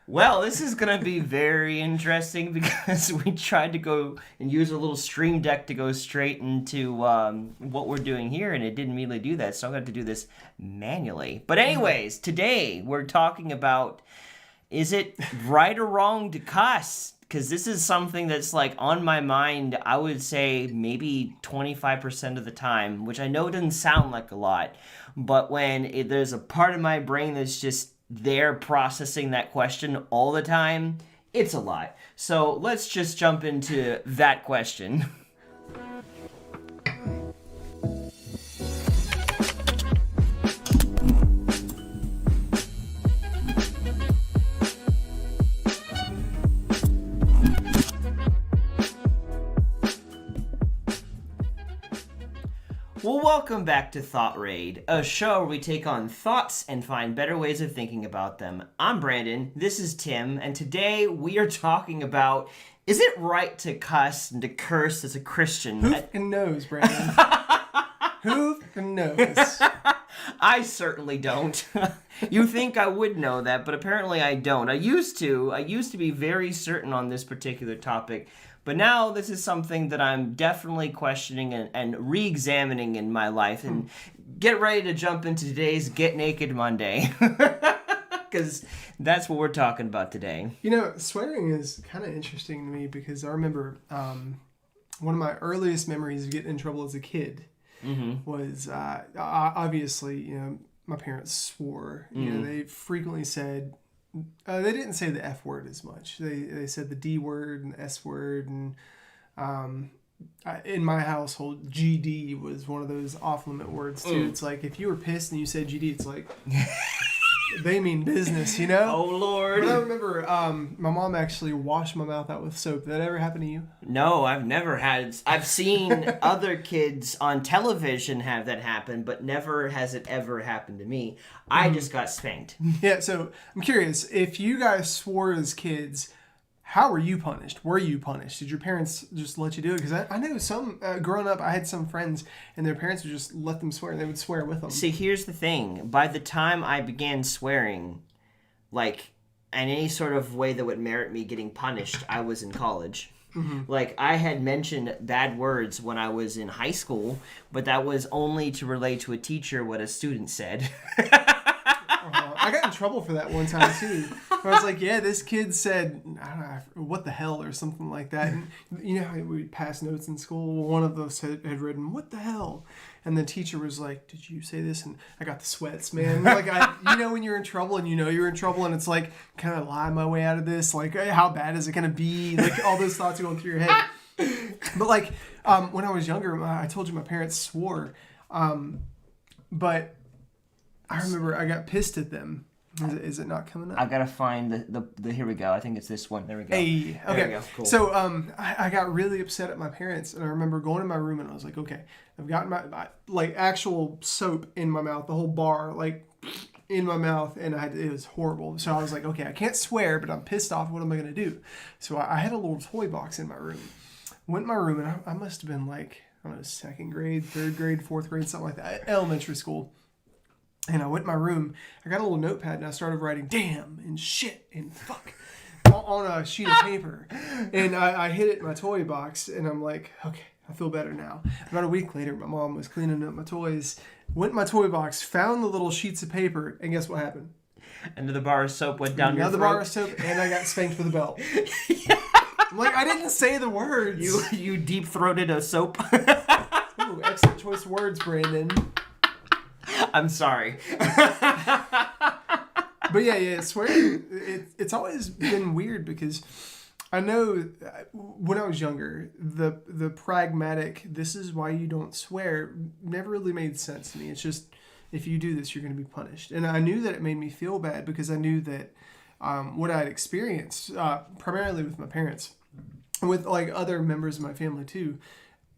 Well, this is going to be very interesting because we tried to go and use a little stream deck to go straight into what we're doing here, and it didn't immediately do that, so I'm going to have to do this manually. But anyways, today we're talking about, is it right or wrong to cuss? Because this is something that's like on my mind, I would say maybe 25% of the time, which I know doesn't sound like a lot, but when there's a part of my brain that's just there processing that question all the time, it's a lot. So let's just jump into that question. Well, welcome back to ThoughtRaid, a show where we take on thoughts and find better ways of thinking about them. I'm Brandon, this is Tim, and today we are talking about, is it right to cuss and to curse as a Christian? Who fucking knows, Brandon? Who fucking knows? I certainly don't. You think I would know that, but apparently I don't. I used to be very certain on this particular topic. But now this is something that I'm definitely questioning and re-examining in my life. And get ready to jump into today's Get Naked Monday. Because that's what we're talking about today. You know, swearing is kind of interesting to me because I remember one of my earliest memories of getting in trouble as a kid was obviously, you know, my parents swore. You know, they frequently said... they didn't say the F word as much. They said the D word and the S word. And in my household, GD was one of those off-limit words, too. It's like, if you were pissed and you said GD, it's like, they mean business, you know? Oh, Lord. But I remember my mom actually washed my mouth out with soap. Did that ever happen to you? No, I've never had. I've seen other kids on television have that happen, but never has it ever happened to me. I just got spanked. Yeah, so I'm curious, if you guys swore as kids, how were you punished? Were you punished? Did your parents just let you do it? Because I know some, growing up, I had some friends, and their parents would just let them swear, and they would swear with them. See, here's the thing. By the time I began swearing, like, in any sort of way that would merit me getting punished, I was in college. Like, I had mentioned bad words when I was in high school, but that was only to relay to a teacher what a student said. I got in trouble for that one time, too. I was like, yeah, this kid said, I don't know, what the hell, or something like that. And you know how we pass notes in school? Well, one of those had written, what the hell? And the teacher was like, did you say this? And I got the sweats, man. Like, you know when you're in trouble and you know you're in trouble and it's like, can I lie my way out of this? Like, how bad is it going to be? Like, all those thoughts are going through your head. But, like, when I was younger, I told you my parents swore. But I remember I got pissed at them. Is it not coming up? I gotta find the here we go. I think it's this one. There we go. Hey, okay. There we go. Cool. So I got really upset at my parents, and I remember going in my room and I was like, okay, I've got my like actual soap in my mouth, the whole bar like in my mouth, and it was horrible. So I was like, okay, I can't swear, but I'm pissed off. What am I gonna do? So I had a little toy box in my room. Went in my room, and I must have been like, I don't know, 2nd grade, 3rd grade, 4th grade, something like that, elementary school. And I went in my room, I got a little notepad, and I started writing damn and shit and fuck on a sheet of paper. And I hid it in my toy box, and I'm like, okay, I feel better now. About a week later, my mom was cleaning up my toys, went in my toy box, found the little sheets of paper, and guess what happened? Another bar of soap went down your throat. Another bar of soap, and I got spanked with a belt. I'm like, I didn't say the words. You deep-throated a soap. Ooh, excellent choice of words, Brandon. I'm sorry. But yeah, swearing, it's always been weird because I know when I was younger, the pragmatic, this is why you don't swear, never really made sense to me. It's just, if you do this, you're going to be punished. And I knew that it made me feel bad because I knew that what I'd experienced, primarily with my parents, and with like other members of my family too,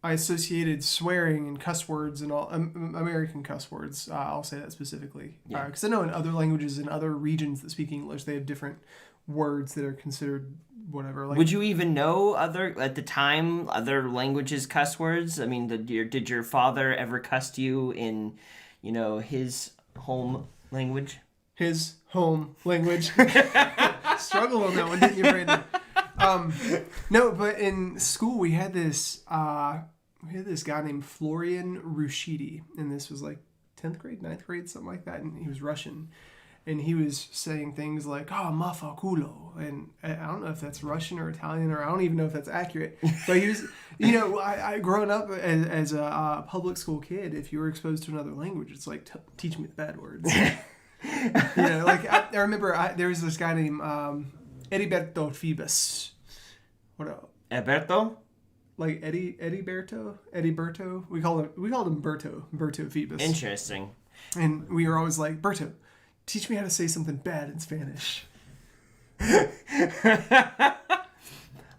I associated swearing and cuss words and all American cuss words. I'll say that specifically because I know in other languages in other regions that speak English, they have different words that are considered whatever. Like, would you even know at the time other languages cuss words? I mean, did your father ever cuss you in, his home language? His home language. struggled on that one, didn't you, Brandon? No, but in school we had this guy named Florian Rushidi, and this was like 10th grade, 9th grade, something like that, and he was Russian. And he was saying things like, oh, mafa culo. And I don't know if that's Russian or Italian, or I don't even know if that's accurate. But he was, I growing up as a public school kid, if you were exposed to another language, it's like, teach me the bad words. I remember there was this guy named Ediberto Phoebus. What else? Alberto? Like Berto. We called him Berto Phoebus. Interesting. And we were always like, Berto, teach me how to say something bad in Spanish.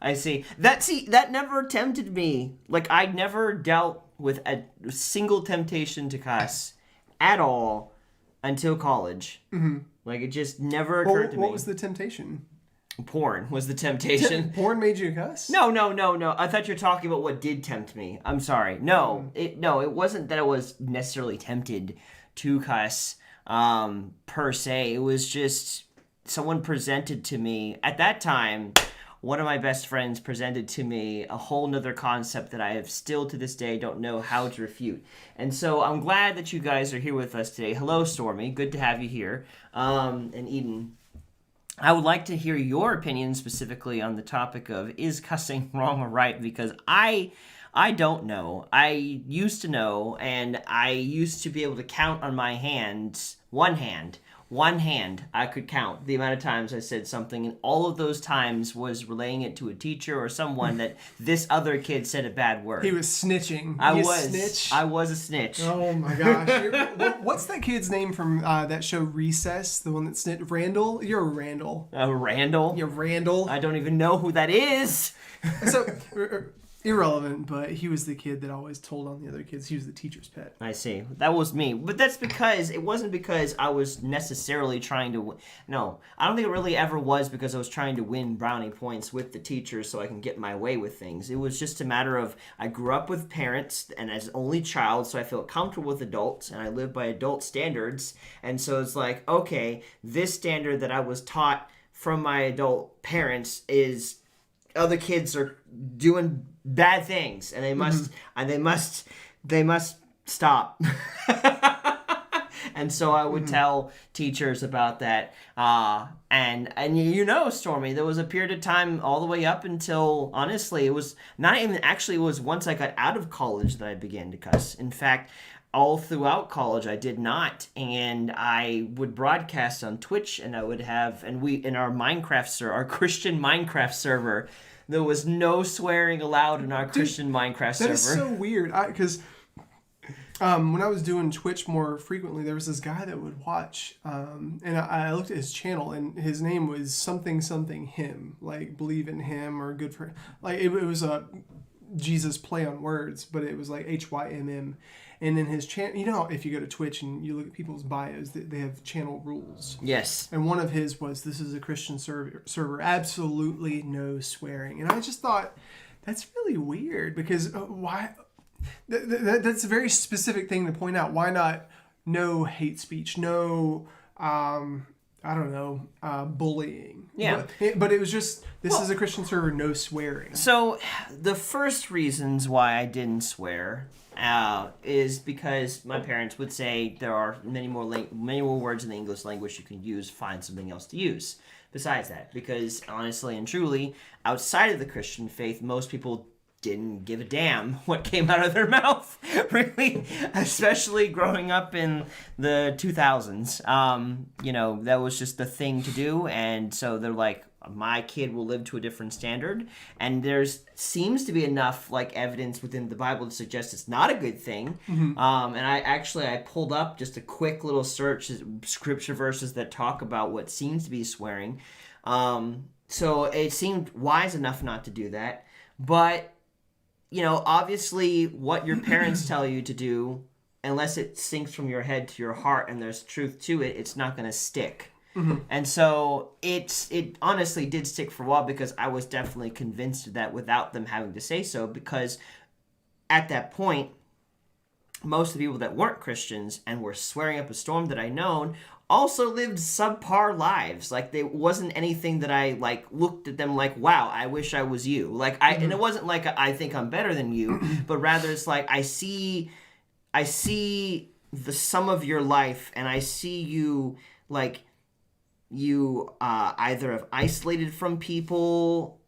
I see. That never tempted me. Like, I never dealt with a single temptation to cuss at all until college. Mm-hmm. Like, it just never occurred to me. What was the temptation? Porn was the temptation. Porn made you cuss? No. I thought you were talking about what did tempt me. I'm sorry. No, it wasn't that I was necessarily tempted to cuss per se. It was just someone presented to me at that time. One of my best friends presented to me a whole nother concept that I have still to this day don't know how to refute. And so I'm glad that you guys are here with us today. Hello, Stormy. Good to have you here. And Eden, I would like to hear your opinion specifically on the topic of, is cussing wrong or right? Because I don't know. I used to know, and I used to be able to count on my hands, one hand, I could count the amount of times I said something, and all of those times was relaying it to a teacher or someone that this other kid said a bad word. He was snitching. I was a snitch. Oh my gosh. What's that kid's name from that show Recess? The one that snitched? Randall? You're a Randall. Randall? You're Randall. I don't even know who that is. So... irrelevant, but he was the kid that always told on the other kids. He was the teacher's pet. I see. That was me. But that's because, it wasn't because I was necessarily trying to... No, I don't think it really ever was because I was trying to win brownie points with the teachers so I can get my way with things. It was just a matter of, I grew up with parents and as only child, so I felt comfortable with adults, and I live by adult standards. And so it's like, okay, this standard that I was taught from my adult parents is... other kids are doing bad things, and they must stop. And so I would tell teachers about that. And Stormy, there was a period of time all the way up until, honestly, it was not even, actually it was once I got out of college that I began to cuss. In fact, all throughout college, I did not, and I would broadcast on Twitch, and I would have, and we, in our our Christian Minecraft server, there was no swearing allowed in our Christian Minecraft server. That is so weird, because when I was doing Twitch more frequently, there was this guy that would watch, and I looked at his channel, and his name was something him, like believe in him or good for, like it was a Jesus play on words, but it was like HYMM. And in his channel, if you go to Twitch and you look at people's bios, they have channel rules. Yes. And one of his was, this is a Christian server, absolutely no swearing. And I just thought, that's really weird, because why? That's a very specific thing to point out. Why not no hate speech, no, bullying? Yeah. But it was just, this is a Christian server, no swearing. So the first reasons why I didn't swear is because my parents would say there are many more words in the English language you can use, find something else to use besides that. Because honestly and truly, outside of the Christian faith, most people didn't give a damn what came out of their mouth, really, especially growing up in the 2000s. That was just the thing to do, and so they're like, my kid will live to a different standard, and there's seems to be enough evidence within the Bible to suggest it's not a good thing. Mm-hmm. And I pulled up just a quick little search, scripture verses that talk about what seems to be swearing. So it seemed wise enough not to do that, but obviously what your parents tell you to do, unless it sinks from your head to your heart and there's truth to it, it's not going to stick. Mm-hmm. And so it honestly did stick for a while, because I was definitely convinced of that without them having to say so, because at that point most of the people that weren't Christians and were swearing up a storm that I known also lived subpar lives. Like, there wasn't anything that I, like, looked at them like, wow, I wish I was you. Like, and it wasn't like I think I'm better than you, but rather it's like I see the sum of your life, and I see you, like, you either have isolated from people,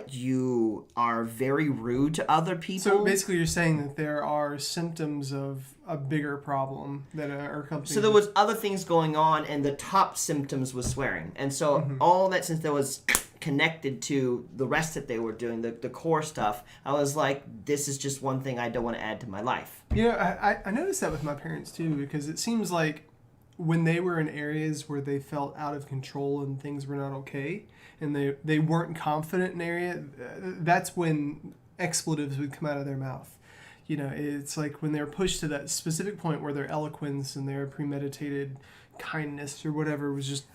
you are very rude to other people. So basically you're saying that there are symptoms of a bigger problem that are accompanied. So there was other things going on, and the top symptoms was swearing. And so all that, since there was connected to the rest that they were doing, the core stuff, I was like, this is just one thing I don't want to add to my life. You know, I noticed that with my parents too, because it seems like when they were in areas where they felt out of control and things were not okay, and they weren't confident in an area, that's when expletives would come out of their mouth. You know, it's like when they're pushed to that specific point where their eloquence and their premeditated kindness or whatever was just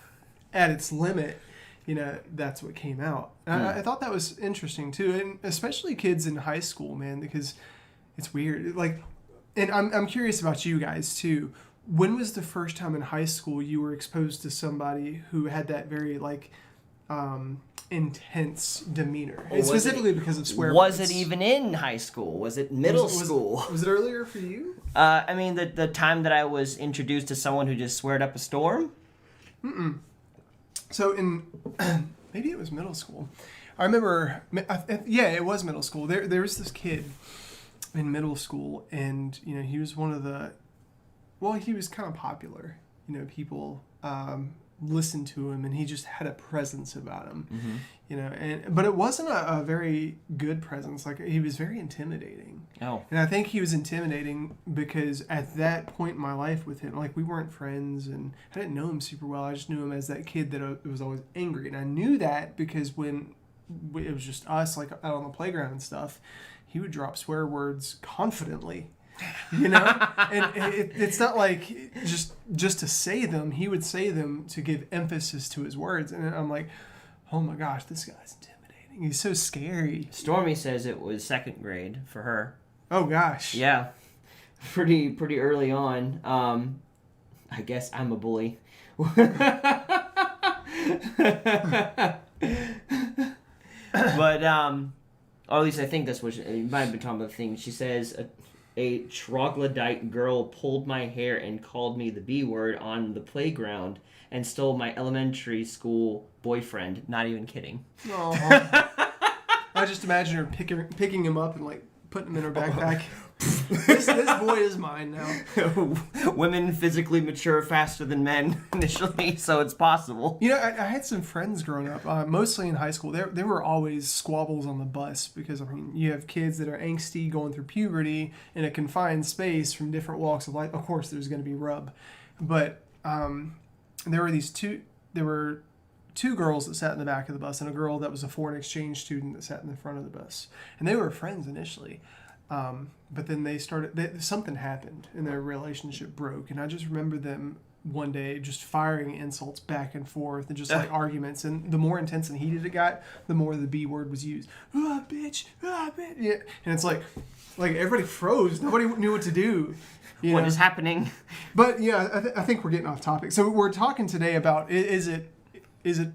at its limit, you know, that's what came out. And I thought that was interesting too, and especially kids in high school, man, because it's weird. Like, and I'm curious about you guys too. When was the first time in high school you were exposed to somebody who had that very, like, intense demeanor? And specifically because of swear Was words. it even in high school? Was it middle school? Was it earlier for you? I mean, the time that I was introduced to someone who just sweared up a storm? So in, maybe it was middle school. I remember, yeah, it was middle school. There was this kid in middle school, and, you know, he was one of the, well, he was kind of popular. You know, people listened to him, and he just had a presence about him. You know, but it wasn't a very good presence. Like, he was very intimidating. Oh. And I think he was intimidating because at that point in my life with him, like, we weren't friends, and I didn't know him super well. I just knew him as that kid that was always angry. And I knew that because when it was just us, like, out on the playground and stuff, he would drop swear words confidently. You know, and it's not like just to say them. He would say them to give emphasis to his words, and I'm like, oh my gosh, this guy's intimidating. He's so scary. Stormy says it was second grade for her. Oh gosh. Yeah, pretty early on. I guess I'm a bully. But or at least I think that's what you might have been talking about. The thing she says. A troglodyte girl pulled my hair and called me the B word on the playground and stole my elementary school boyfriend. Not even kidding. Oh. I just imagine her picking him up and, like, putting him in her backpack. This boy is mine now. Women physically mature faster than men initially, so it's possible. You know, I had some friends growing up, mostly in high school. There were always squabbles on the bus because, I mean, you have kids that are angsty going through puberty in a confined space from different walks of life. Of course, there's going to be rub. But there were two girls that sat in the back of the bus and a girl that was a foreign exchange student that sat in the front of the bus. And they were friends initially. But then something happened and their relationship broke. And I just remember them one day just firing insults back and forth and just like arguments. And the more intense and heated it got, the more the B word was used. Ah, bitch. Ah, bitch. Yeah. And it's like everybody froze. Nobody knew what to do. What is happening? But yeah, I think we're getting off topic. So we're talking today about is it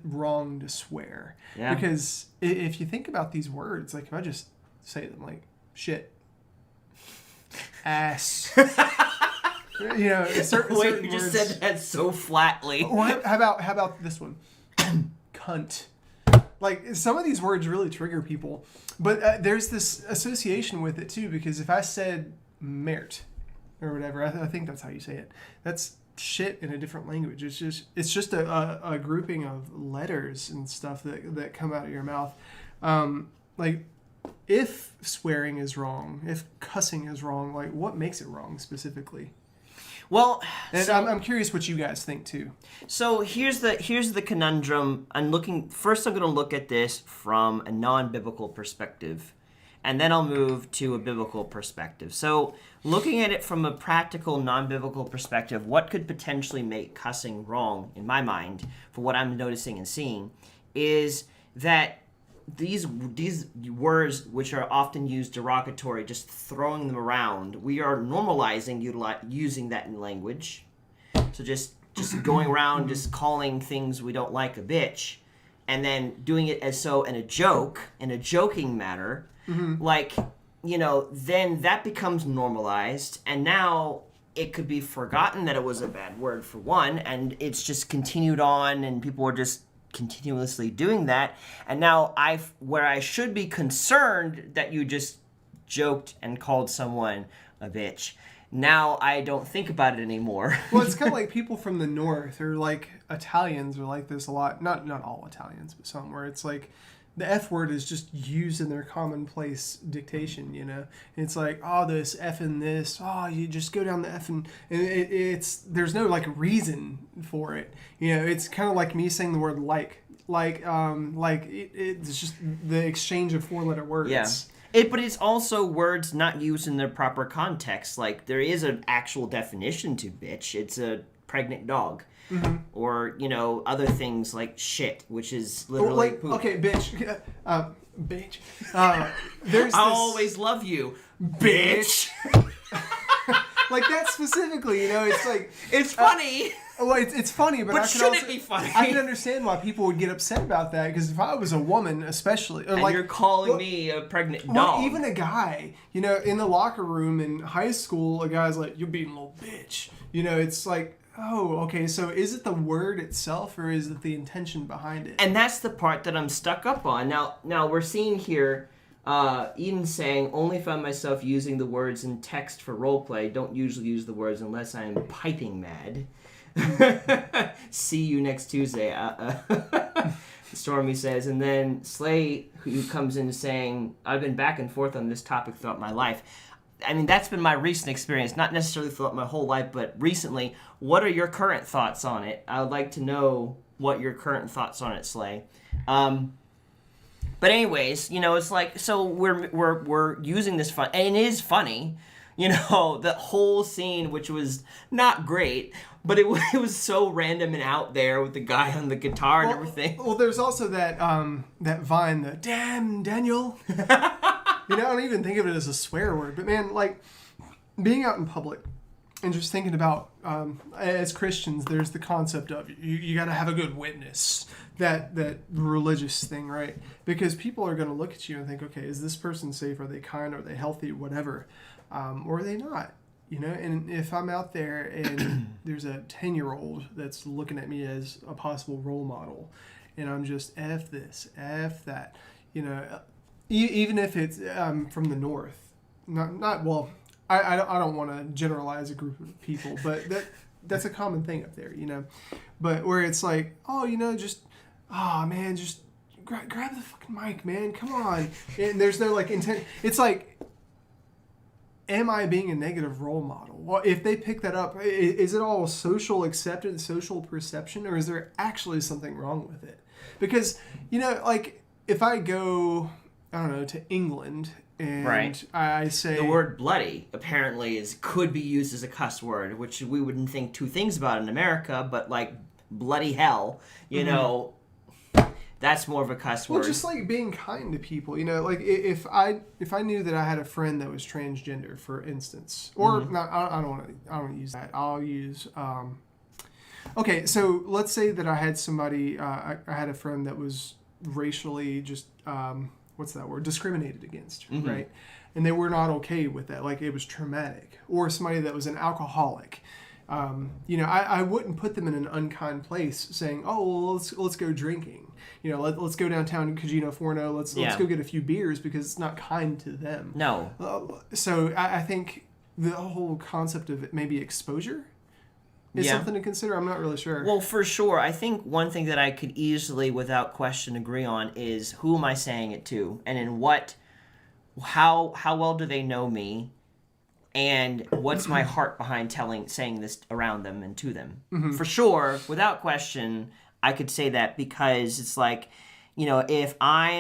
wrong to swear? Yeah. Because if you think about these words, like if I just say them, like shit, ass, you know, certain Wait, you just words. said that so flatly. Or how about this one, cunt? Like some of these words really trigger people, but there's this association with it too. Because if I said mert or whatever, I think that's how you say it. That's shit in a different language. It's just a grouping of letters and stuff that come out of your mouth. Like if swearing is wrong, if cussing is wrong, like what makes it wrong specifically? Well, and I'm curious what you guys think too. So here's the conundrum. I'm going to look at this from a non-biblical perspective, and then I'll move to a biblical perspective. So looking at it from a practical, non-biblical perspective, what could potentially make cussing wrong, in my mind, for what I'm noticing and seeing, is that these words, which are often used derogatory, just throwing them around, we are normalizing using that in language. So just going around just calling things we don't like a bitch, and then doing it as so in a joking manner, like, then that becomes normalized, and now it could be forgotten that it was a bad word for one, and it's just continued on, and people are just continuously doing that. And now where I should be concerned that you just joked and called someone a bitch, now I don't think about it anymore. Well, it's kind of like people from the north, or like Italians are like this a lot. Not all Italians, but some, where it's like the F word is just used in their commonplace dictation, And it's like, oh, this F and this, oh, you just go down the F, and it's there's no like reason for it. It's kind of like me saying the word it's just the exchange of 4-letter words. Yeah. But it's also words not used in their proper context. Like, there is an actual definition to bitch. It's a pregnant dog. Mm-hmm. Or, other things like shit, which is literally poop. Okay, bitch. Bitch. There's I'll always love you, bitch. Like that specifically, it's like... It's funny. Well, it's funny, but shouldn't it be funny? I can understand why people would get upset about that, because if I was a woman, especially... Or and you're calling me a pregnant dog. Well, even a guy, in the locker room in high school, a guy's like, you're being a little bitch. It's like... Oh, okay, so is it the word itself, or is it the intention behind it? And that's the part that I'm stuck up on. Now we're seeing here Eden saying, only found myself using the words in text for roleplay. Don't usually use the words unless I'm piping mad. See you next Tuesday. Stormy says. And then Slay, who comes in saying, I've been back and forth on this topic throughout my life. I mean, that's been my recent experience, not necessarily throughout my whole life, but recently. What are your current thoughts on it? I would like to know what your current thoughts on it, Slay. But anyways, it's like, so we're using this fun, and it is funny, the whole scene, which was not great, but it was so random and out there with the guy on the guitar and everything. Well, there's also that Vine, the damn Daniel. I don't even think of it as a swear word, but man, like being out in public and just thinking about, as Christians, there's the concept of you got to have a good witness, that religious thing, right? Because people are going to look at you and think, okay, is this person safe? Are they kind? Are they healthy? Whatever. Or are they not? And if I'm out there and there's a 10-year-old that's looking at me as a possible role model, and I'm just F this, F that, even if it's from the north, not well, I don't want to generalize a group of people, but that's a common thing up there, But where it's like, just grab the fucking mic, man, come on, and there's no like intent. It's like, am I being a negative role model? Well, if they pick that up, is it all social acceptance, social perception, or is there actually something wrong with it? Because like if I go, I don't know, to England and right. I say... The word bloody apparently could be used as a cuss word, which we wouldn't think two things about in America, but like bloody hell, that's more of a cuss word. Well, just like being kind to people, like if I knew that I had a friend that was transgender, for instance, or not, I don't want to use that. I'll use... Okay, so let's say that I had somebody, I had a friend that was racially just... what's that word? Discriminated against, right? And they were not okay with that. Like, it was traumatic. Or somebody that was an alcoholic. I wouldn't put them in an unkind place saying, oh, well, let's go drinking. Let's go downtown Cugino Forno. Let's go get a few beers, because it's not kind to them. No. So I think the whole concept of it, maybe exposure, is something to consider. I'm not really sure. Well, for sure. I think one thing that I could easily, without question, agree on is who am I saying it to, and in what, how well do they know me, and what's my heart behind saying this around them and to them. For sure, without question, I could say that, because it's like, if I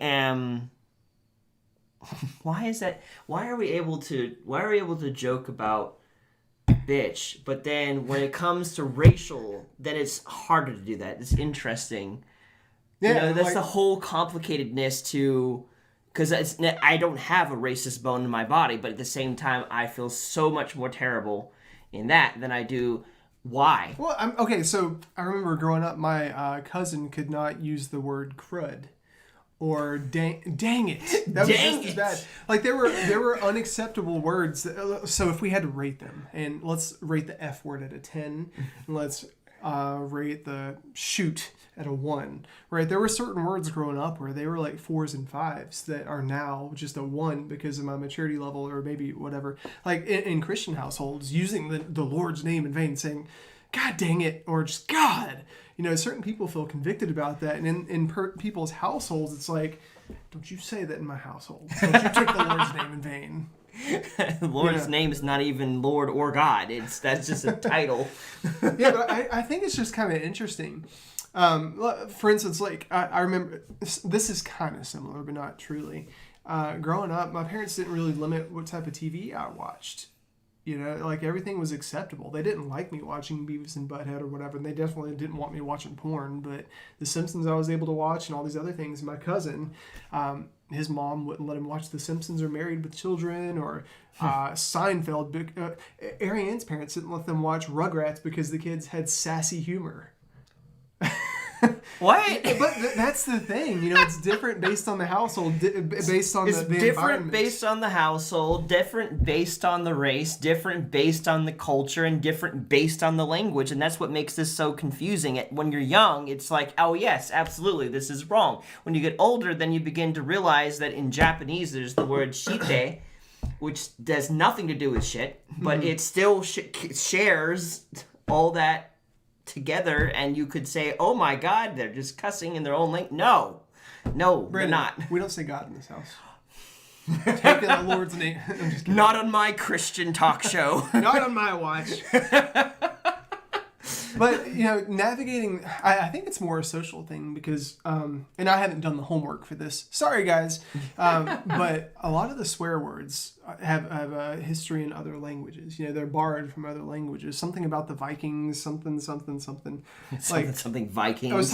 am. Why is that? Why are we able to joke about bitch, but then when it comes to racial, then it's harder to do that. It's interesting. Yeah, you know, that's like- the whole complicatedness to, because I don't have a racist bone in my body, but at the same time, I feel so much more terrible in that than I do. Why? Well, okay, so I remember growing up, my cousin could not use the word crud. Or dang it. That was Dang just as it. bad. Like there were unacceptable words. So if we had to rate them, and let's rate the F word at a 10, and let's rate the shoot at a 1. Right? There were certain words growing up where they were like 4s and 5s that are now just a 1 because of my maturity level or maybe whatever. Like in Christian households, using the Lord's name in vain, saying, God dang it, or just God. You know, certain people feel convicted about that. And in people's households, it's like, don't you say that in my household. Don't you take the Lord's name in vain. The Lord's name is not even Lord or God. That's just a title. Yeah, but I think it's just kind of interesting. For instance, like, I remember, this is kind of similar, but not truly. Growing up, my parents didn't really limit what type of TV I watched. You know, like everything was acceptable. They didn't like me watching Beavis and Butthead or whatever, and they definitely didn't want me watching porn. But The Simpsons I was able to watch and all these other things. My cousin, his mom wouldn't let him watch The Simpsons or Married with Children or Seinfeld. Ariane's parents didn't let them watch Rugrats because the kids had sassy humor. What? But that's the thing, you know, it's different based on the household, based on It's the different environment. based on the household, different based on the race, different based on the culture, and different based on the language. And that's what makes this so confusing. When you're young, it's like, oh yes, absolutely, this is wrong. When you get older, then you begin to realize that in Japanese, there's the word shite, which does nothing to do with shit, but it still shares all that together, and you could say, oh my God, they're just cussing in their own language. No, Brandon, they're not. We don't say God in this house. Taking the Lord's name. I'm just kidding. Not on my Christian talk show. Not on my watch. But, you know, navigating, I think it's more a social thing because, and I haven't done the homework for this. Sorry, guys. But a lot of the swear words have a history in other languages. You know, they're borrowed from other languages. Something about the Vikings, something. Something Vikings. I was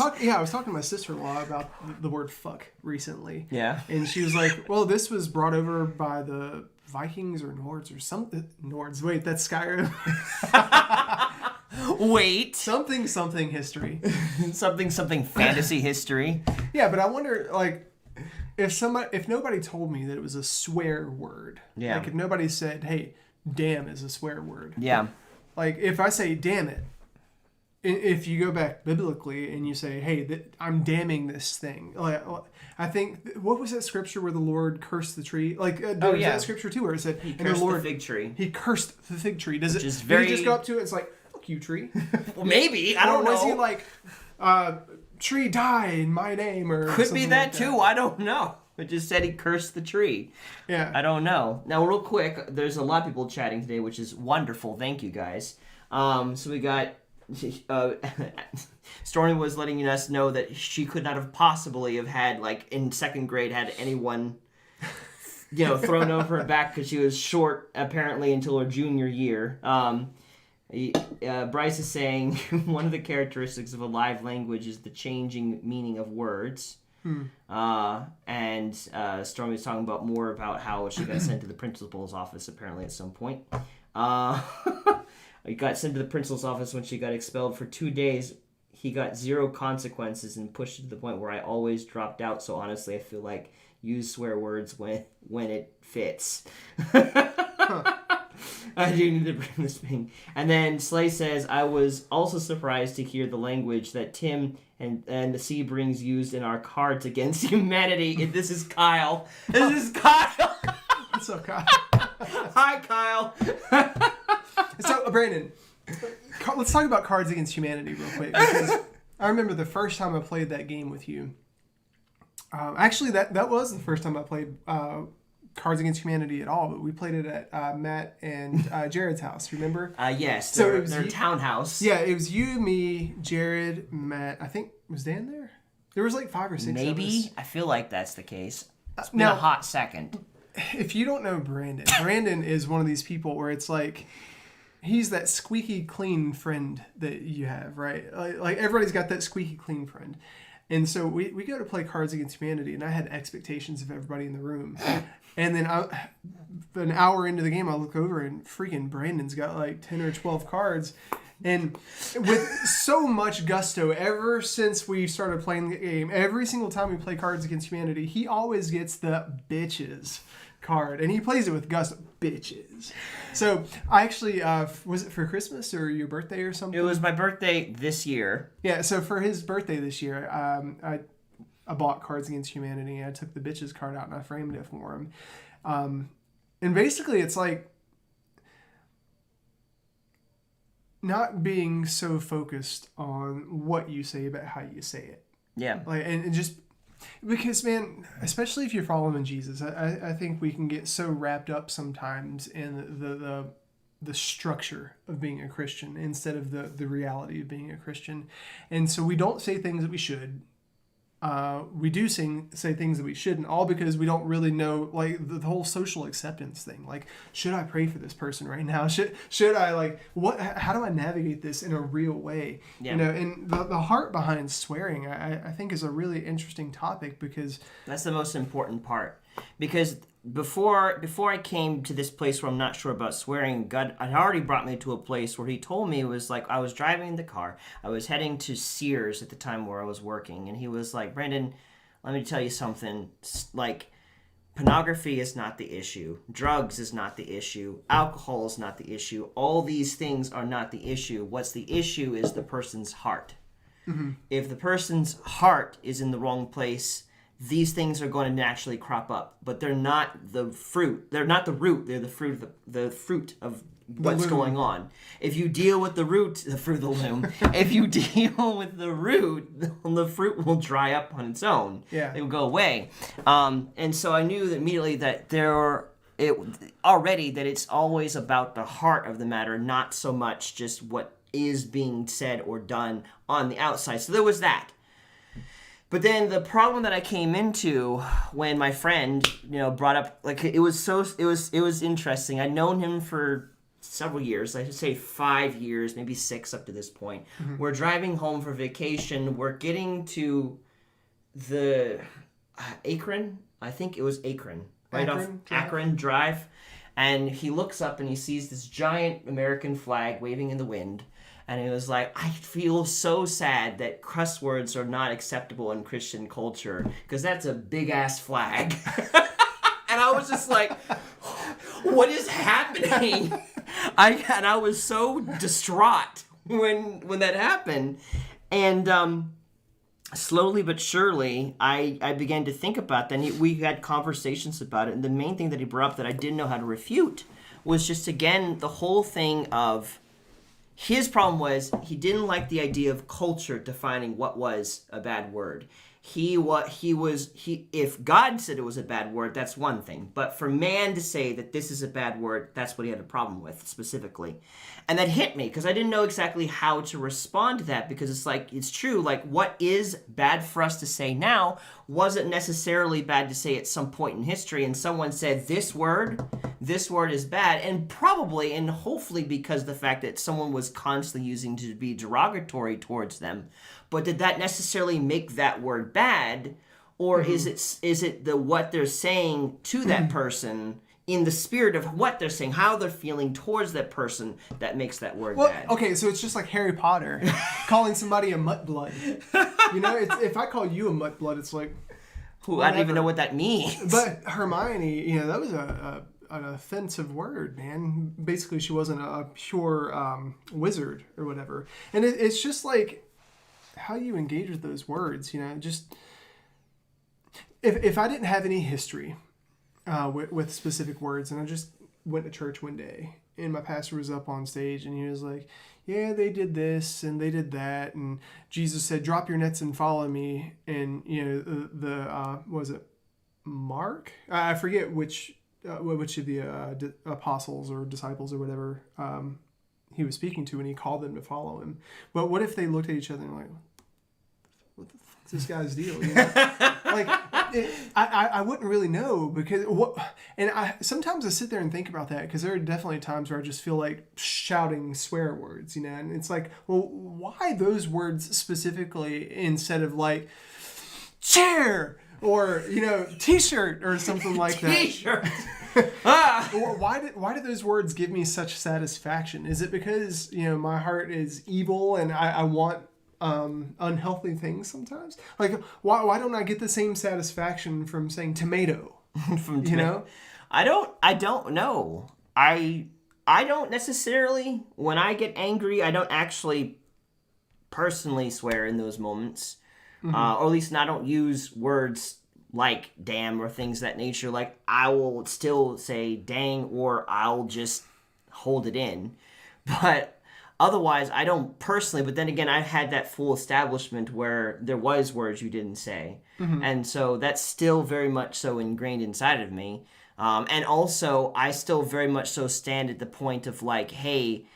talking to my sister-in-law about the word fuck recently. Yeah. And she was like, well, this was brought over by the Vikings or Nords or something. Nords. Wait, that's Skyrim. Wait. Something history. something fantasy history. Yeah, but I wonder, like, if nobody told me that it was a swear word. Yeah. Like, if nobody said, hey, damn is a swear word. Yeah. Like, if I say damn it, if you go back biblically and you say, hey, I'm damning this thing. Like, I think, what was that scripture where the Lord cursed the tree? Like, there was that scripture too where it said, He and cursed the Lord, the fig tree. He cursed the fig tree. Does it? Just Did he just go up to it? It's like, fuck you, tree. Well, maybe. I don't Or know. was he like, tree die in my name or Could be something that like too. I don't know. It just said he cursed the tree. Yeah. I don't know. Now, real quick, there's a lot of people chatting today, which is wonderful. Thank you, guys. So we got... Stormy was letting us know that she could not have possibly have had, like, in second grade, had anyone, you know, thrown over her back because she was short, apparently, until her junior year. Bryce is saying one of the characteristics of a live language is the changing meaning of words. And Stormy was talking about more about how she got sent to the principal's office, apparently, at some point. He got sent to the principal's office when she got expelled for 2 days. He got 0 consequences and pushed it to the point where I always dropped out. So honestly, I feel like use swear words when it fits. I do need to bring this thing. And then Slay says, I was also surprised to hear the language that Tim and the Seabrings used in our Cards Against Humanity. This is Kyle. This is Kyle. What's up, Kyle? Hi, Kyle. So, Brandon, let's talk about Cards Against Humanity real quick. Because I remember the first time I played that game with you. Actually, that was the first time I played Cards Against Humanity at all, but we played it at Matt and Jared's house, remember? Yes, So their townhouse. Yeah, it was you, me, Jared, Matt. I think, was Dan there? There was like 5 or 6 of us. Maybe. I feel like that's the case. It's been now- a hot second. If you don't know Brandon is one of these people where it's like, he's that squeaky clean friend that you have, right? Like everybody's got that squeaky clean friend. And so we go to play Cards Against Humanity, and I had expectations of everybody in the room. And then an hour into the game, I look over, and freaking Brandon's got like 10 or 12 cards. And with so much gusto, ever since we started playing the game, every single time we play Cards Against Humanity, he always gets the bitches card. And he plays it with gusto. Bitches. So I actually, was it for Christmas or your birthday or something? It was my birthday this year. Yeah, so for his birthday this year, I bought Cards Against Humanity, and I took the bitches card out and I framed it for him. And basically it's like not being so focused on what you say but how you say it. Yeah. Like, and just because, man, especially if you're following Jesus, I think we can get so wrapped up sometimes in the structure of being a Christian instead of the reality of being a Christian. And so we don't say things that we should. We do say things that we shouldn't, all because we don't really know, like, the whole social acceptance thing. Like, should I pray for this person right now? Should I, like, how do I navigate this in a real way? Yeah. You know, and the heart behind swearing, I think, is a really interesting topic, because that's the most important part. Because before I came to this place where I'm not sure about swearing, God had already brought me to a place where he told me, it was like, I was driving in the car. I was heading to Sears at the time where I was working. And he was like, Brandon, let me tell you something. Like, pornography is not the issue. Drugs is not the issue. Alcohol is not the issue. All these things are not the issue. What's the issue is the person's heart. Mm-hmm. If the person's heart is in the wrong place, these things are going to naturally crop up, but they're not the fruit. They're not the root. They're the fruit of what's going on. If you deal with the root, the fruit of the loom, if you deal with the root, the fruit will dry up on its own. Yeah. It will go away. And so I knew that immediately that that it's always about the heart of the matter, not so much just what is being said or done on the outside. So there was that. But then the problem that I came into when my friend, brought up, like, it was interesting. I'd known him for several years. I should say 5 years, maybe 6 up to this point. Mm-hmm. We're driving home for vacation. We're getting to the Akron. I think it was Akron. Right off Akron Drive. And he looks up and he sees this giant American flag waving in the wind. And it was like, I feel so sad that cuss words are not acceptable in Christian culture, because that's a big-ass flag. And I was just like, what is happening? I was so distraught when that happened. And slowly but surely, I began to think about that. And we had conversations about it. And the main thing that he brought up that I didn't know how to refute was just, again, the whole thing of, his problem was he didn't like the idea of culture defining what was a bad word. If God said it was a bad word, that's one thing. But for man to say that this is a bad word, that's what he had a problem with specifically. And that hit me because I didn't know exactly how to respond to that, because it's like, it's true. Like, what is bad for us to say now wasn't necessarily bad to say at some point in history. And someone said, this word is bad. And probably, and hopefully because the fact that someone was constantly using to be derogatory towards them. But did that necessarily make that word bad? Or is it the what they're saying to that person in the spirit of what they're saying, how they're feeling towards that person, that makes that word bad? Okay, so it's just like Harry Potter calling somebody a muttblood. If I call you a muttblood, it's like, I don't even know what that means. But Hermione, that was an offensive word, man. Basically, she wasn't a pure wizard or whatever. And it's just like how you engage with those words, just if I didn't have any history with specific words, and I just went to church one day and my pastor was up on stage and he was like, yeah, they did this and they did that, and Jesus said, drop your nets and follow me. And was it Mark? I forget which of the apostles or disciples or whatever he was speaking to, and he called them to follow him. But what if they looked at each other and like, what the fuck's this guy's deal? Like, I wouldn't really know because sometimes I sit there and think about that because there are definitely times where I just feel like shouting swear words, you know, and it's like, well, why those words specifically instead of like chair or, you know, t-shirt or something like that? T-shirt. Ah. Or why do those words give me such satisfaction? Is it because, you know, my heart is evil and I want unhealthy things sometimes? Like, why don't I get the same satisfaction from saying tomato? From you know? I don't know. I don't necessarily, when I get angry, I don't actually personally swear in those moments. Or at least I don't use words like damn or things of that nature. Like, I will still say dang, or I'll just hold it in. But otherwise, I don't personally. But then again, I've had that full establishment where there was words you didn't say. And so that's still very much so ingrained inside of me. And also, I still very much so stand at the point of like, hey,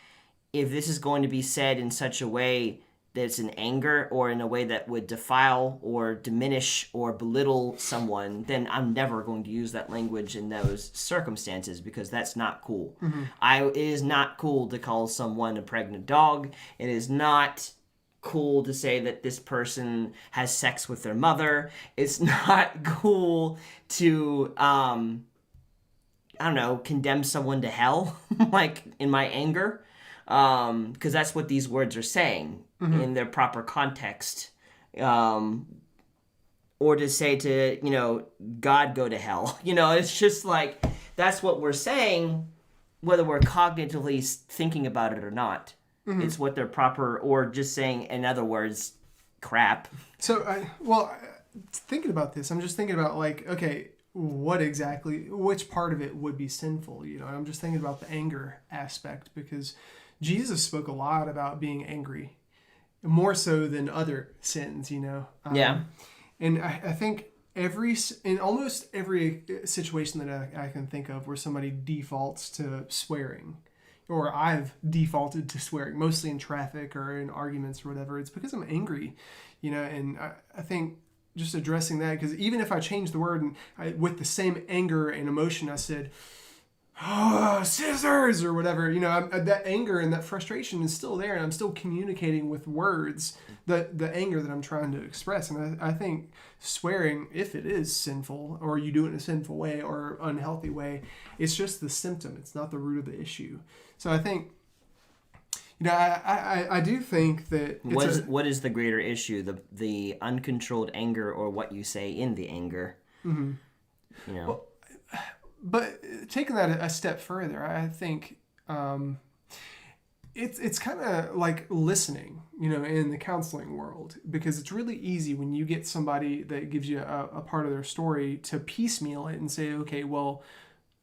if this is going to be said in such a way that's in anger or in a way that would defile or diminish or belittle someone, then I'm never going to use that language in those circumstances because that's not cool. It is not cool to call someone a pregnant dog. It is not cool to say that this person has sex with their mother. It's not cool to, I don't know, condemn someone to hell, like in my anger. Because that's what these words are saying in their proper context. Or to say to, you know, God go to hell. You know, it's just like, that's what we're saying, whether we're cognitively thinking about it or not. It's what they're proper, or just saying, in other words, crap. So, thinking about this, I'm just thinking about like, okay, which part of it would be sinful? You know, I'm just thinking about the anger aspect because Jesus spoke a lot about being angry, more so than other sins, you know? And I think in almost every situation that I can think of where somebody defaults to swearing, or I've defaulted to swearing, mostly in traffic or in arguments or whatever, it's because I'm angry, you know? And I think just addressing that, because even if I change the word and with the same anger and emotion, I said, oh, scissors or whatever, you know, that anger and that frustration is still there, and I'm still communicating with words the anger that I'm trying to express. And I think swearing, if it is sinful or you do it in a sinful way or unhealthy way, it's just the symptom. It's not the root of the issue. So I think, you know, I do think that what is the greater issue, the uncontrolled anger or what you say in the anger? You know. Well, but taking that a step further, I think it's kind of like listening, you know, in the counseling world, because it's really easy when you get somebody that gives you a part of their story to piecemeal it and say, okay, well,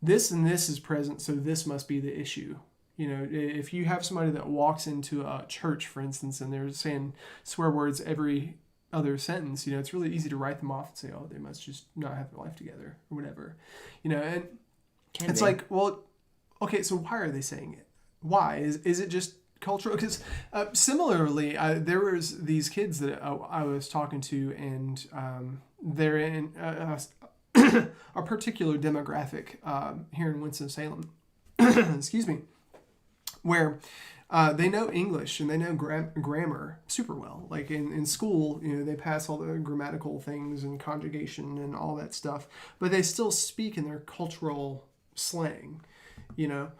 this and this is present, so this must be the issue. You know, if you have somebody that walks into a church, for instance, and they're saying swear words every other sentence, you know, it's really easy to write them off and say, oh, they must just not have their life together or whatever, you know. And it's like, well, okay, so why are they saying it? Why is it just cultural? Because similarly, there was these kids that I was talking to, and they're in a particular demographic here in Winston-Salem, excuse me, where they know English and they know grammar super well. Like in school, you know, they pass all the grammatical things and conjugation and all that stuff, but they still speak in their cultural slang, you know.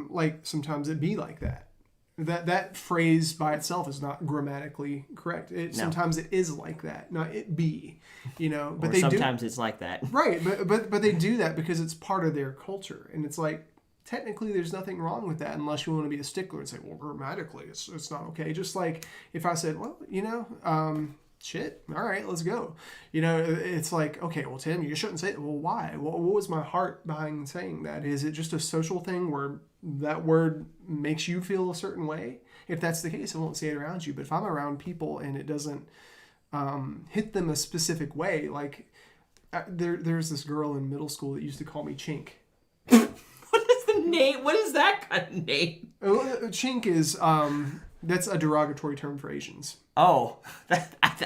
Like sometimes it be like that. That phrase by itself is not grammatically correct. Sometimes it is like that, not it be, you know. But sometimes it's like that, right? But they do that because it's part of their culture, and it's like, technically there's nothing wrong with that unless you want to be a stickler and say, well, grammatically it's not okay. Just like if I said, well, you know, shit, all right, let's go. You know, it's like, okay, well, Tim, you shouldn't say it. Well, why? What was my heart behind saying that? Is it just a social thing where that word makes you feel a certain way? If that's the case, I won't say it around you. But if I'm around people and it doesn't hit them a specific way, like there's this girl in middle school that used to call me Chink. Name? What is that kind of name? Chink is That's a derogatory term for Asians. Oh,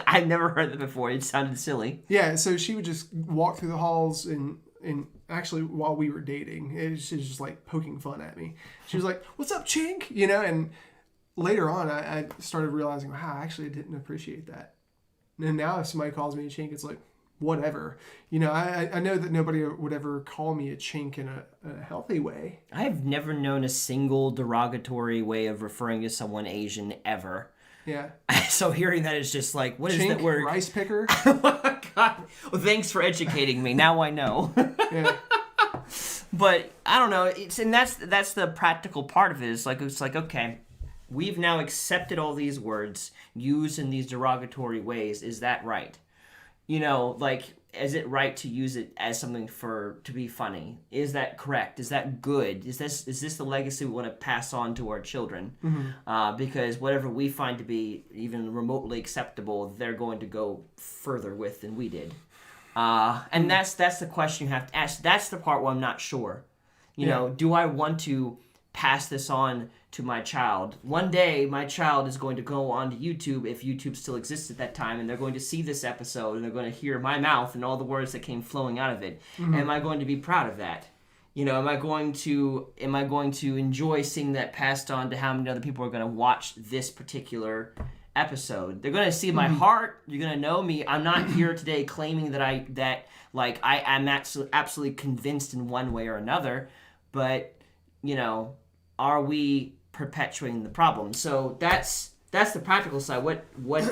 I've never heard that before. It sounded silly. Yeah, so she would just walk through the halls and actually while we were dating, she was just like poking fun at me. She was like, "What's up, chink?" You know, and later on I started realizing, wow, I actually didn't appreciate that. And now if somebody calls me a chink, it's like, whatever. You know, I know that nobody would ever call me a chink in a healthy way. I've never known a single derogatory way of referring to someone Asian ever. Yeah. So hearing that is just like, what chink, is that word? Rice picker. Oh my God. Well, thanks for educating me. Now I know. Yeah. But I don't know. That's the practical part of it. It's like okay, we've now accepted all these words used in these derogatory ways. Is that right? You know, like, is it right to use it as something to be funny? Is that correct? Is that good? Is this the legacy we want to pass on to our children? Mm-hmm. Because whatever we find to be even remotely acceptable, they're going to go further with than we did. And that's the question you have to ask. That's the part where I'm not sure. You know, do I want to pass this on to my child? One day, my child is going to go onto YouTube, if YouTube still exists at that time, and they're going to see this episode, and they're going to hear my mouth and all the words that came flowing out of it. Mm-hmm. Am I going to be proud of that? You know, am I going to enjoy seeing that passed on to how many other people are going to watch this particular episode? They're going to see my heart. You're going to know me. I'm not here today claiming that I'm absolutely convinced in one way or another, but you know, are we perpetuating the problem? So that's the practical side. What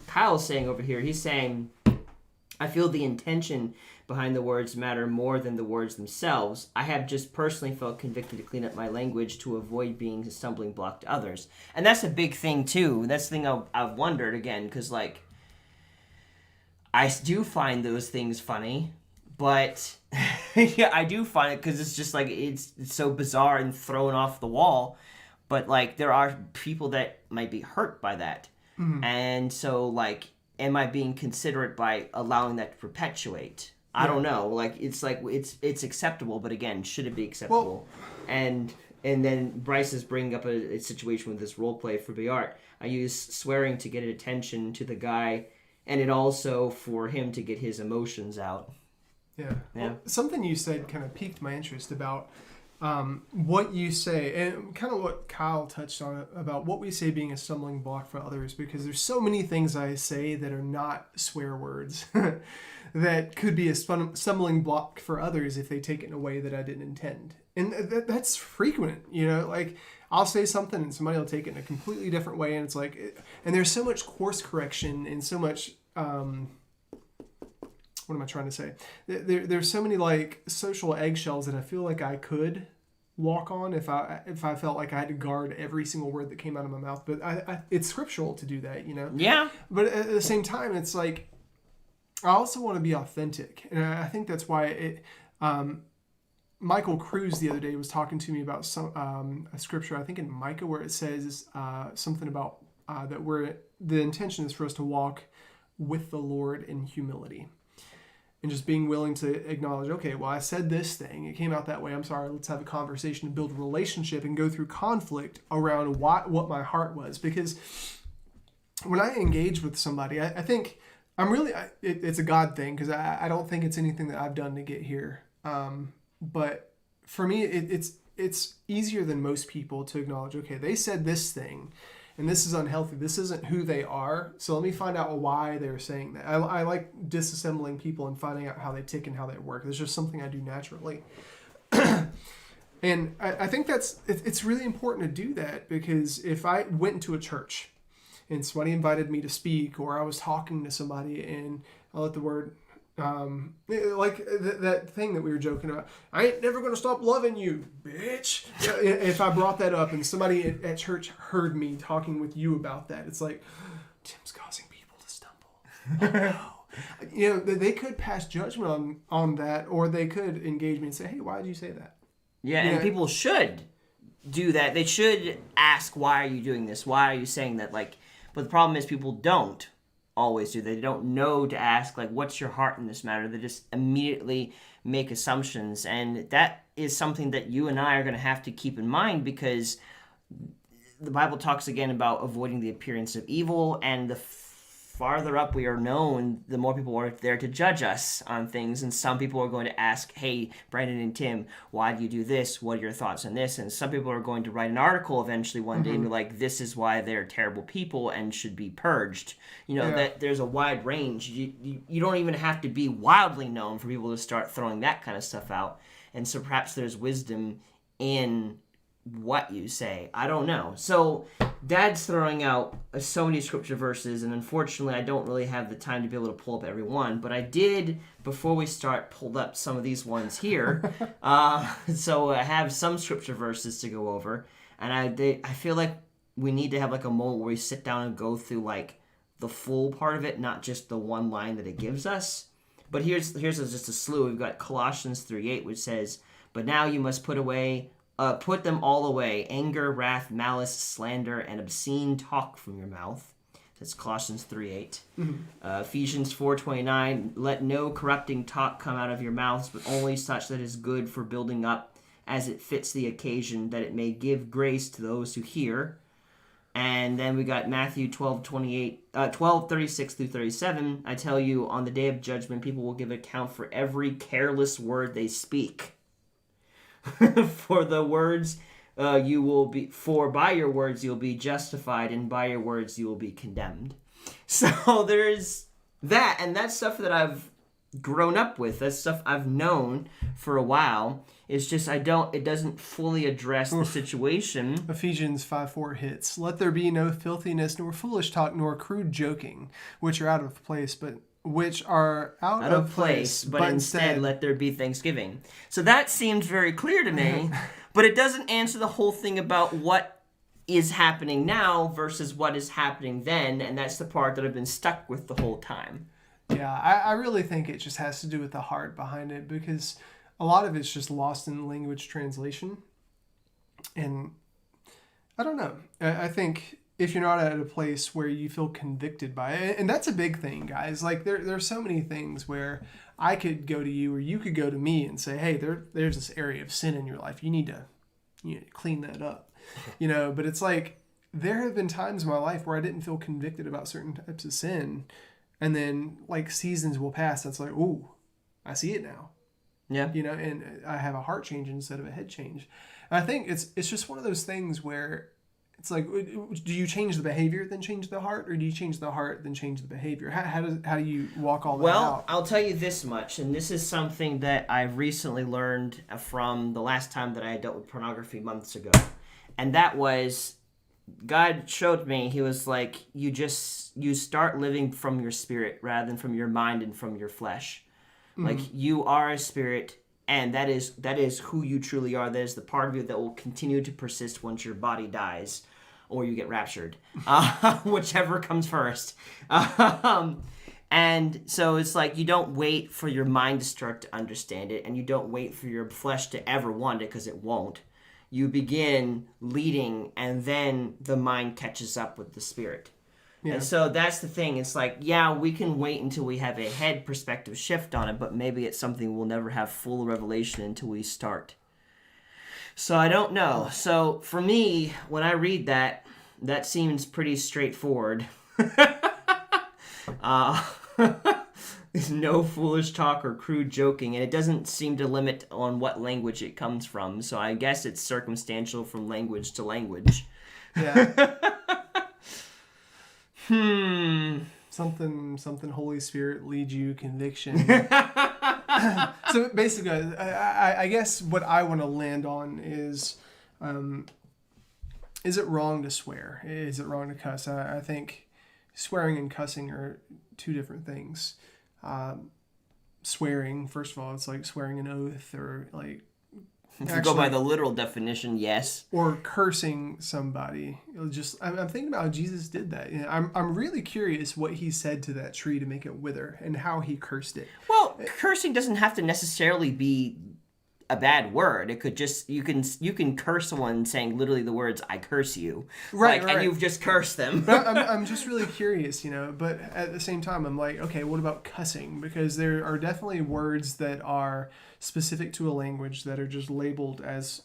Kyle's saying over here, he's saying, I feel the intention behind the words matter more than the words themselves. I have just personally felt convicted to clean up my language to avoid being a stumbling block to others. And that's a big thing too. That's the thing I've wondered again, because like, I do find those things funny, but yeah, I do find it because it's just like it's so bizarre and thrown off the wall. But like there are people that might be hurt by that, and so like, am I being considerate by allowing that to perpetuate? I don't know. Like it's acceptable, but again, should it be acceptable? Well, and then Bryce is bringing up a situation with this role play for BR. I use swearing to get attention to the guy, and it also for him to get his emotions out. Yeah. Well, something you said kind of piqued my interest about what you say, and kind of what Kyle touched on about what we say being a stumbling block for others, because there's so many things I say that are not swear words that could be a stumbling block for others if they take it in a way that I didn't intend. And that's frequent, you know, like I'll say something and somebody will take it in a completely different way, and it's like, and there's so much course correction and so much what am I trying to say? There's so many like social eggshells that I feel like I could walk on if I felt like I had to guard every single word that came out of my mouth. But it's scriptural to do that, you know? Yeah. But at the same time, it's like, I also want to be authentic. And I think that's why Michael Cruz the other day was talking to me about some a scripture, I think in Micah, where it says something about that the intention is for us to walk with the Lord in humility. And just being willing to acknowledge, okay, well, I said this thing. It came out that way. I'm sorry. Let's have a conversation and build a relationship and go through conflict around what my heart was. Because when I engage with somebody, I think it's a God thing, because I don't think it's anything that I've done to get here. But for me, it's easier than most people to acknowledge, okay, they said this thing, and this is unhealthy. This isn't who they are. So let me find out why they're saying that. I like disassembling people and finding out how they tick and how they work. It's just something I do naturally. And I think it's really important to do that, because if I went into a church and somebody invited me to speak, or I was talking to somebody and I let the word, like that thing that we were joking about, I ain't never going to stop loving you, bitch. If I brought that up and somebody at church heard me talking with you about that, it's like, Tim's causing people to stumble. Oh, no. You know, they could pass judgment on that, or they could engage me and say, hey, why did you say that? Yeah, and people should do that. They should ask, why are you doing this? Why are you saying that? Like, but the problem is people don't always do. They don't know to ask, like, what's your heart in this matter? They just immediately make assumptions, and that is something that you and I are going to have to keep in mind, because the Bible talks again about avoiding the appearance of evil, and the farther up we are known, the more people are there to judge us on things. And some people are going to ask, hey, Brandon and Tim, why do you do this? What are your thoughts on this? And some people are going to write an article eventually one day and be like, this is why they're terrible people and should be purged. That there's a wide range. You don't even have to be wildly known for people to start throwing that kind of stuff out. And so perhaps there's wisdom in what you say. I don't know. So Dad's throwing out so many scripture verses, and unfortunately I don't really have the time to be able to pull up every one, but I did, before we start, pulled up some of these ones here. So I have some scripture verses to go over, and I feel like we need to have like a moment where we sit down and go through like the full part of it, not just the one line that it gives us. But here's just a slew. We've got Colossians 3:8, which says, but now you must put them all away, anger, wrath, malice, slander, and obscene talk from your mouth. That's Colossians 3:8. Ephesians 4:29, let no corrupting talk come out of your mouths, but only such that is good for building up as it fits the occasion, that it may give grace to those who hear. And then we got Matthew 12:36 through 37. I tell you, on the day of judgment, people will give account for every careless word they speak. For the words by your words you'll be justified, and by your words you will be condemned. So there's that, and that's stuff that I've grown up with. That's stuff I've known for a while. It's just it doesn't fully address the situation. Ephesians 5:4 hits. Let there be no filthiness, nor foolish talk, nor crude joking, which are out of place, but instead let there be thanksgiving. So that seems very clear to me, but it doesn't answer the whole thing about what is happening now versus what is happening then, and that's the part that I've been stuck with the whole time. Yeah, I really think it just has to do with the heart behind it, because a lot of it's just lost in language translation. And I don't know. I think if you're not at a place where you feel convicted by it, and that's a big thing, guys. Like there's so many things where I could go to you or you could go to me and say, hey, there's this area of sin in your life. You need to clean that up. But it's like there have been times in my life where I didn't feel convicted about certain types of sin. And then like seasons will pass. It's like, ooh, I see it now. Yeah. And I have a heart change instead of a head change. And I think it's just one of those things where it's like, do you change the behavior, then change the heart? Or do you change the heart, then change the behavior? How do you walk all that out? Well, I'll tell you this much, and this is something that I've recently learned from the last time that I dealt with pornography months ago. And that was, God showed me, he was like, you start living from your spirit rather than from your mind and from your flesh. Mm-hmm. Like, you are a spirit, and that is who you truly are. That is the part of you that will continue to persist once your body dies or you get raptured, whichever comes first. And so it's like you don't wait for your mind to start to understand it, and you don't wait for your flesh to ever want it, because it won't. You begin leading, and then the mind catches up with the spirit. Yeah. And so that's the thing. It's like, yeah, we can wait until we have a head perspective shift on it, but maybe it's something we'll never have full revelation until we start. So I don't know. So for me, when I read that seems pretty straightforward. There's no foolish talk or crude joking, and it doesn't seem to limit on what language it comes from. So I guess it's circumstantial from language to language. Yeah. Something Holy Spirit leads you, conviction. So basically, I guess what I want to land on is it wrong to swear? Is it wrong to cuss? I think swearing and cussing are two different things. Swearing, first of all, it's like swearing an oath, or like if you go by the literal definition, yes. Or cursing somebody. I'm thinking about how Jesus did that. I'm really curious what he said to that tree to make it wither, and how he cursed it. Well, cursing doesn't have to necessarily be a bad word. It could just, you can curse someone saying literally the words, I curse you. Right. And you've just cursed them. But I'm just really curious, but at the same time, I'm like, okay, what about cussing? Because there are definitely words that are specific to a language that are just labeled as,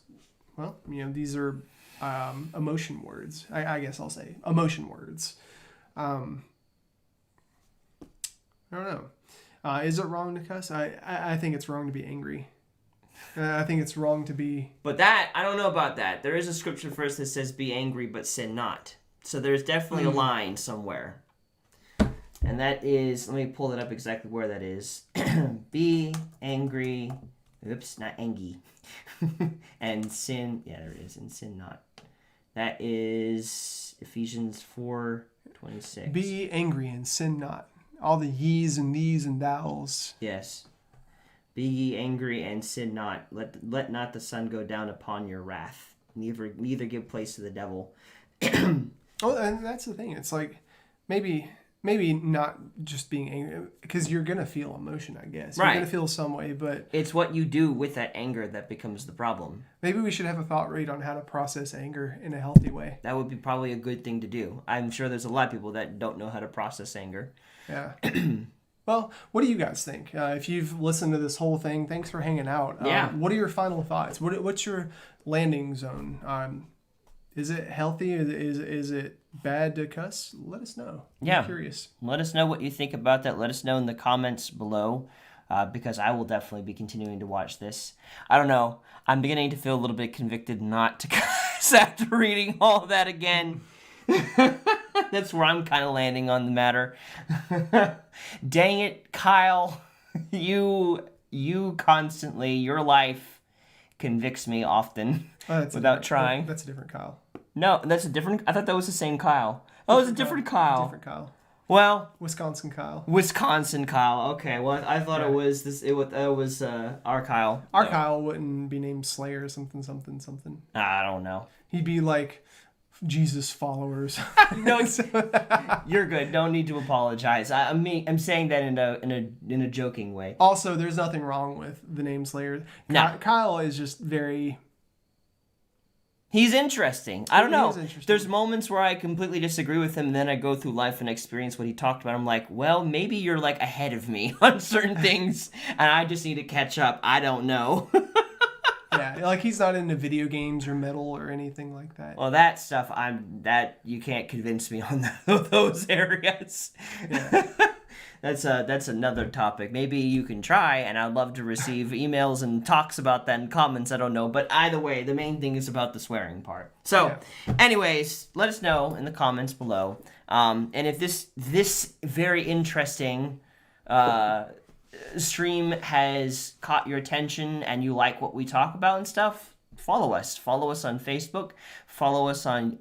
well, these are emotion words. I guess I'll say emotion words. I don't know. Is it wrong to cuss? I think it's wrong to be angry. I think it's wrong to be... But that, I don't know about that. There is a scripture verse that says, be angry, but sin not. So there's definitely a line somewhere. And that is, let me pull it up exactly where that is. Be angry, oops, not angy. And sin, yeah, there it is, and sin not. That is Ephesians 4:26. Be angry and sin not. All the ye's and these and thous. Yes. Be ye angry and sin not. Let not the sun go down upon your wrath. Neither give place to the devil. Oh, and that's the thing. It's like maybe not just being angry, because you're gonna feel emotion, I guess. You're gonna feel some way, but it's what you do with that anger that becomes the problem. Maybe we should have a thought rate on how to process anger in a healthy way. That would be probably a good thing to do. I'm sure there's a lot of people that don't know how to process anger. Yeah. Well, what do you guys think? If you've listened to this whole thing, thanks for hanging out. Yeah. What are your final thoughts? What's your landing zone? Is it healthy? Is it bad to cuss? Let us know. I'm curious. Let us know what you think about that. Let us know in the comments below, because I will definitely be continuing to watch this. I don't know. I'm beginning to feel a little bit convicted not to cuss after reading all of that again. That's where I'm kind of landing on the matter. Dang it, Kyle. You constantly, your life convicts me often without trying. That's a different Kyle. No, that's a different... I thought that was the same Kyle. Oh, it was a different Kyle. Different Kyle. Well... Wisconsin Kyle. Wisconsin Kyle. Okay, well, I thought it was this. It was our Kyle. Our Kyle wouldn't be named Slayer or something. I don't know. He'd be like Jesus followers. No, you're good. Don't need to apologize. I'm saying that in a joking way. Also, there's nothing wrong with the name Slayer. No. Kyle is just very... He's interesting. I don't know. Interesting. There's moments where I completely disagree with him, and then I go through life and experience what he talked about. I'm like, well, maybe you're like ahead of me on certain things, and I just need to catch up. I don't know. Yeah, like he's not into video games or metal or anything like that. Well, that stuff, you can't convince me on those areas. Yeah. That's another topic. Maybe you can try, and I'd love to receive emails and talks about that and comments. I don't know, but either way, the main thing is about the swearing part. So, anyways, let us know in the comments below. And if this very interesting stream has caught your attention and you like what we talk about and stuff, follow us. Follow us on Facebook. Follow us on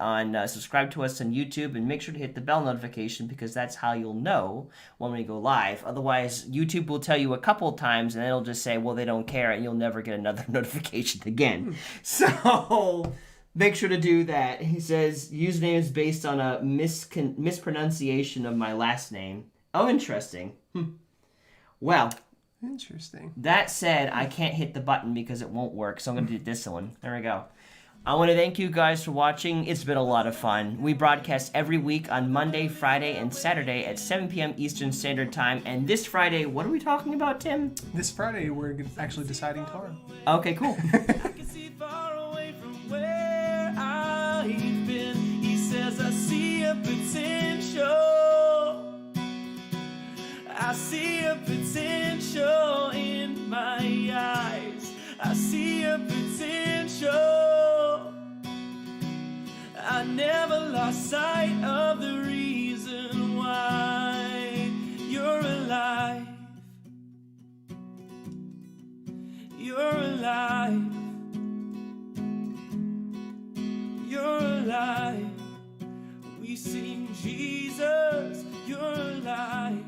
subscribe to us on YouTube, and make sure to hit the bell notification, because that's how you'll know when we go live. Otherwise, YouTube will tell you a couple of times, and it'll just say, well, they don't care, and you'll never get another notification again. So make sure to do that. He says, username is based on a mispronunciation of my last name. Oh, interesting. Well, interesting. That said, I can't hit the button because it won't work, so I'm going to do this one. There we go. I want to thank you guys for watching. It's been a lot of fun. We broadcast every week on Monday, Friday, and Saturday at 7 p.m. Eastern Standard Time. And this Friday, what are we talking about, Tim? This Friday, we're actually deciding tomorrow. Okay, cool. I can see far away from where I've been. He says, I see a potential. I see a potential in my eyes. I see a potential. I never lost sight of the reason why you're alive. You're alive. You're alive. We sing Jesus, you're alive.